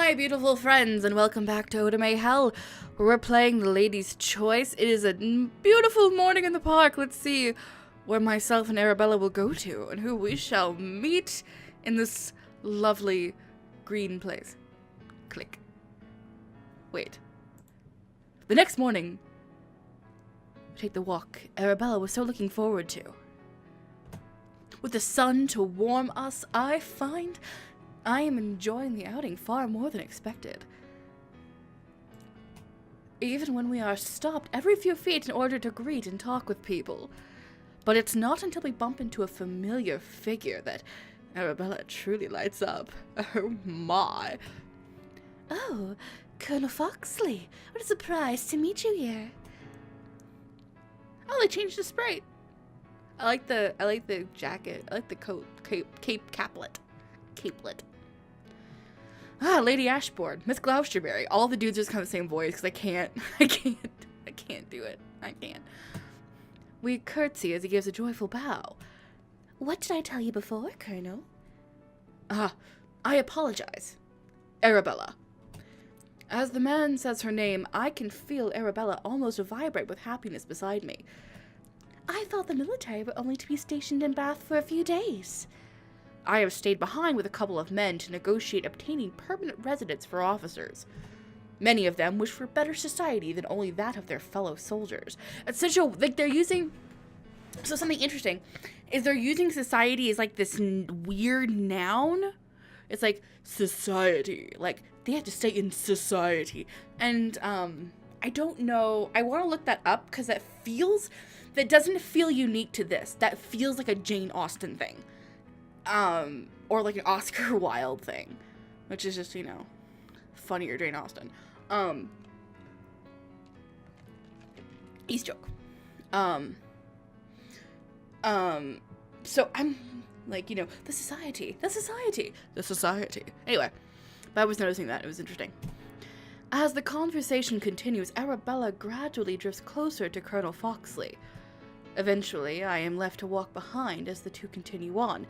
my beautiful friends, and welcome back to Otome Hell, where we're playing the Lady's Choice. It is a beautiful morning in the park. Let's see where myself and Arabella will go to, and who we shall meet in this lovely green place. Click. Wait. The next morning, we take the walk Arabella was so looking forward to. With the sun to warm us, I find I am enjoying the outing far more than expected. Even when we are stopped every few feet in order to greet and talk with people. But it's not until we bump into a familiar figure that Arabella truly lights up. Oh my. Oh, Colonel Foxley. What a surprise to meet you here. Oh, they changed the sprite. I like the jacket. I like the coat. Caplet. Ah, Lady Ashbourne, Miss Gloucesterbury. All the dudes just kind of the same voice because I can't do it. I can't. We curtsy as he gives a joyful bow. What did I tell you before, Colonel? I apologize. Arabella. As the man says her name, I can feel Arabella almost vibrate with happiness beside me. I thought the military were only to be stationed in Bath for a few days. I have stayed behind with a couple of men to negotiate obtaining permanent residence for officers. Many of them wish for better society than only that of their fellow soldiers. It's such a, they're using, so something interesting is they're using society as like this weird noun. It's like society, like they have to stay in society. And I don't know, I want to look that up because that doesn't feel unique to this. That feels like a Jane Austen thing. Or like an Oscar Wilde thing, which is just, funnier Jane Austen. East joke. So I'm like, the society. Anyway, but I was noticing that. It was interesting. As the conversation continues, Arabella gradually drifts closer to Colonel Foxley. Eventually, I am left to walk behind as the two continue on,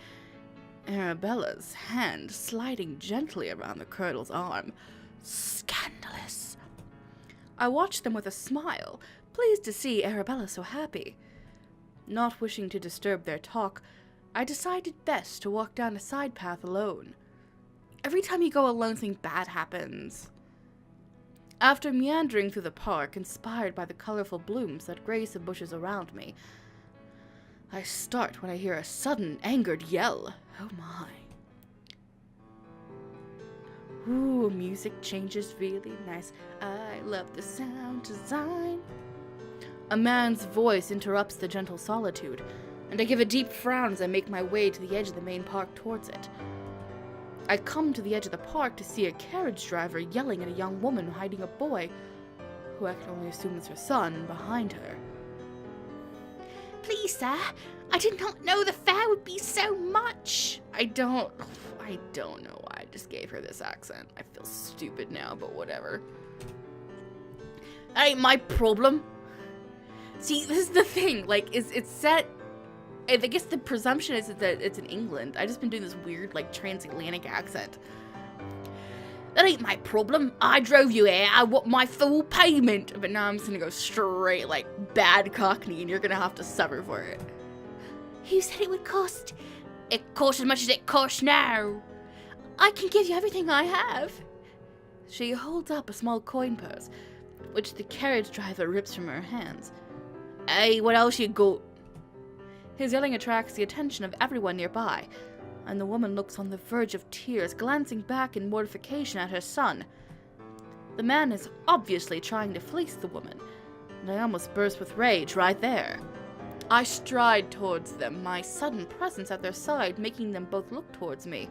Arabella's hand sliding gently around the colonel's arm. Scandalous. I watched them with a smile, pleased to see Arabella so happy. Not wishing to disturb their talk, I decided best to walk down a side path alone. Every time you go alone, something bad happens. After meandering through the park, inspired by the colorful blooms that grace the bushes around me, I start when I hear a sudden, angered yell. Oh my. Ooh, music changes really nice. I love the sound design. A man's voice interrupts the gentle solitude, and I give a deep frown as I make my way to the edge of the main park towards it. I come to the edge of the park to see a carriage driver yelling at a young woman hiding a boy, who I can only assume is her son, behind her. Please, sir, I did not know the fare would be so much. I don't know why I just gave her this accent. I feel stupid now, but whatever. That ain't my problem. See, this is the thing, like, it's set, I guess the presumption is that it's in England. I've just been doing this weird, like, transatlantic accent. That ain't my problem. I drove you here. I want my full payment. But now I'm just gonna go straight, like, bad Cockney, and you're gonna have to suffer for it. Who said it would cost? It costs as much as it costs now. I can give you everything I have. She holds up a small coin purse, which the carriage driver rips from her hands. Hey, what else you got? His yelling attracts the attention of everyone nearby, and the woman looks on the verge of tears, glancing back in mortification at her son. The man is obviously trying to fleece the woman, and I almost burst with rage right there. I stride towards them, my sudden presence at their side making them both look towards me.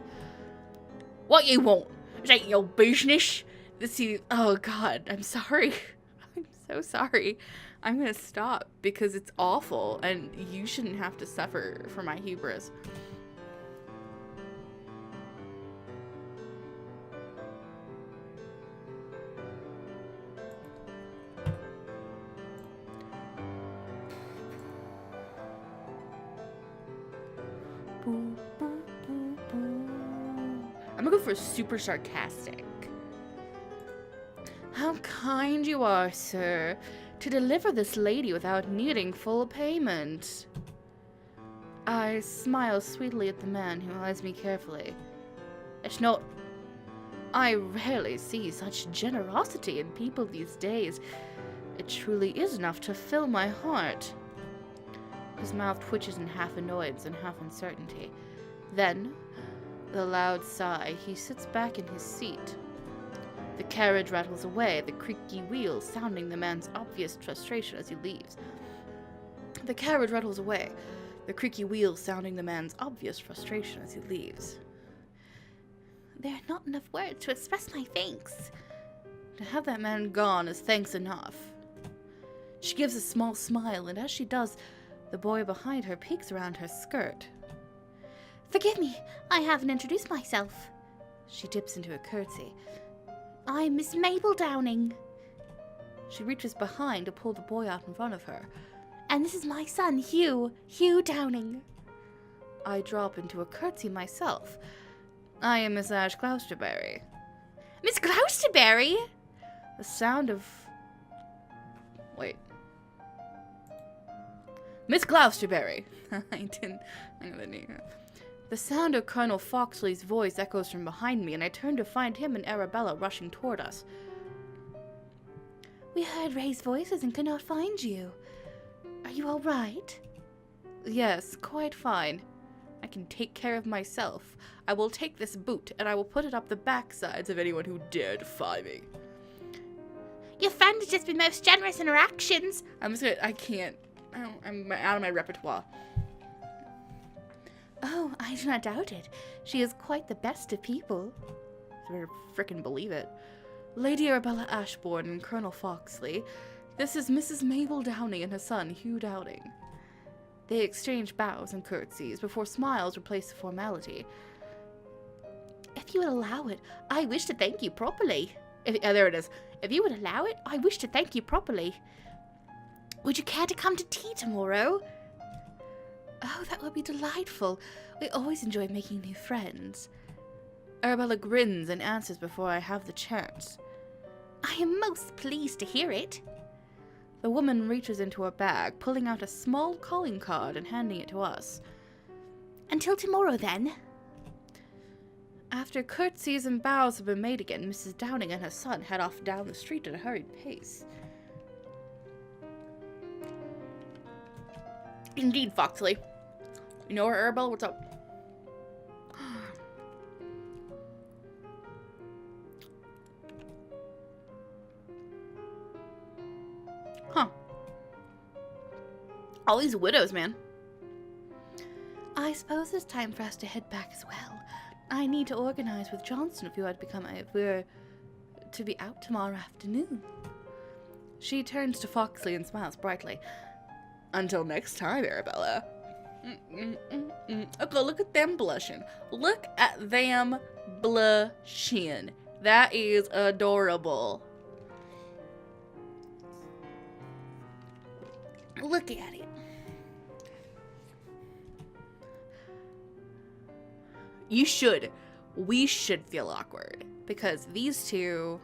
What you want? This ain't your business. Oh God, I'm sorry. I'm so sorry. I'm gonna stop because it's awful, and you shouldn't have to suffer for my hubris. I'm gonna go for super sarcastic. kind you are, sir, to deliver this lady without needing full payment. I smile sweetly at the man who eyes me carefully. It's not... I rarely see such generosity in people these days. It truly is enough to fill my heart. His mouth twitches in half annoyance and half uncertainty. Then, with a loud sigh, he sits back in his seat. The carriage rattles away, the creaky wheels sounding the man's obvious frustration as he leaves. The carriage rattles away, the creaky wheels sounding the man's obvious frustration as he leaves. There are not enough words to express my thanks. To have that man gone is thanks enough. She gives a small smile, and as she does, the boy behind her peeks around her skirt. Forgive me, I haven't introduced myself. She dips into a curtsy. I'm Miss Mabel Downing. She reaches behind to pull the boy out in front of her. And this is my son, Hugh Downing. I drop into a curtsy myself. I am Miss Ashe Gloucesterbury. Miss Gloucesterbury? The sound of... Wait. Miss Gloucesterbury. I know the name. The sound of Colonel Foxley's voice echoes from behind me, and I turn to find him and Arabella rushing toward us. We heard Ray's voices and could not find you. Are you all right? Yes, quite fine. I can take care of myself. I will take this boot, and I will put it up the backsides of anyone who dare defy me. Your friend has just been most generous in her actions. I'm out of my repertoire. Oh, I do not doubt it. She is quite the best of people. I better frickin' believe it. Lady Arabella Ashbourne and Colonel Foxley. This is Mrs. Mabel Downing and her son, Hugh Downing. They exchange bows and curtsies before smiles replace the formality. If you would allow it, I wish to thank you properly. There it is. If you would allow it, I wish to thank you properly. Would you care to come to tea tomorrow? Oh, that would be delightful. We always enjoy making new friends. Arabella grins and answers before I have the chance. I am most pleased to hear it. The woman reaches into her bag, pulling out a small calling card and handing it to us. Until tomorrow, then. After curtsies and bows have been made again, Mrs. Downing and her son head off down the street at a hurried pace. Indeed, Foxley. You know her, Arabella? What's up? Huh. All these widows, man. I suppose it's time for us to head back as well. I need to organize with Johnson if we're to be out tomorrow afternoon. She turns to Foxley and smiles brightly. Until next time, Arabella. Okay, look at them blushing. Look at them blushing. That is adorable. Look at it. You should. We should feel awkward. Because these two...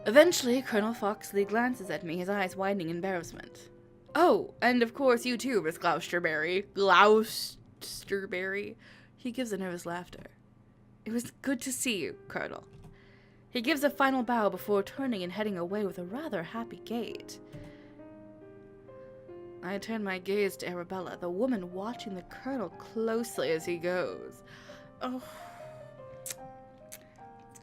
Eventually, Colonel Foxley glances at me, his eyes widening in embarrassment. Oh, and of course you too, Miss Gloucesterbury. Gloucesterbury. He gives a nervous laughter. It was good to see you, Colonel. He gives a final bow before turning and heading away with a rather happy gait. I turn my gaze to Arabella, the woman watching the Colonel closely as he goes. Oh...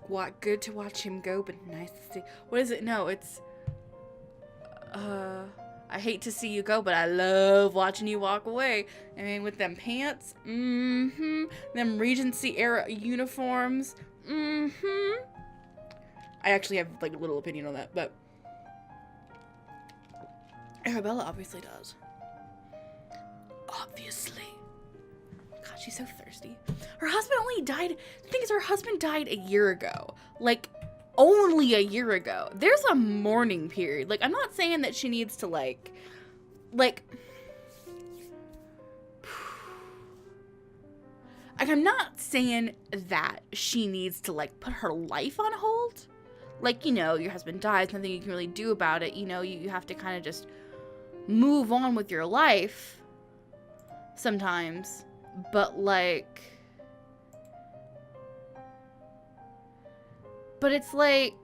What good to watch him go, but nice to see. What is it? No, it's I hate to see you go, but I love watching you walk away. I mean, with them pants, them Regency era uniforms, I actually have like a little opinion on that, but Arabella obviously does. Obviously. God, she's so thirsty. Her husband only died. The thing is, her husband died a year ago. Like, only a year ago. There's a mourning period. Like, I'm not saying that she needs to, like... Like, I'm not saying that she needs to, like, put her life on hold. Like, you know, your husband dies, nothing you can really do about it. You know, you have to kind of just move on with your life sometimes. But, like... But it's like...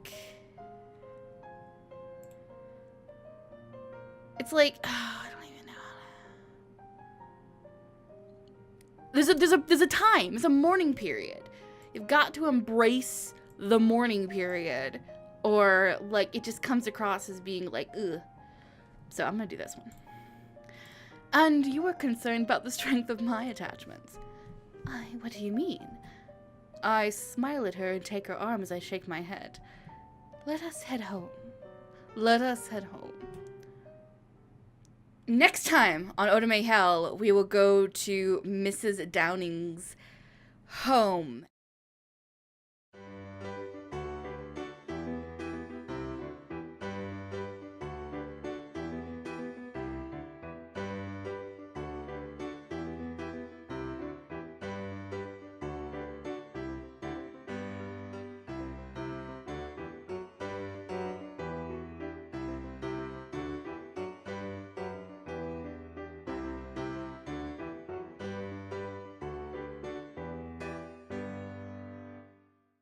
It's like... Oh, I don't even know. There's a time. There's a mourning period. You've got to embrace the mourning period. Or, like, it just comes across as being like, ugh. So I'm gonna do this one. And you were concerned about the strength of my attachments. What do you mean? I smile at her and take her arm as I shake my head. Let us head home. Let us head home. Next time on Otome Hell, we will go to Mrs. Downing's home.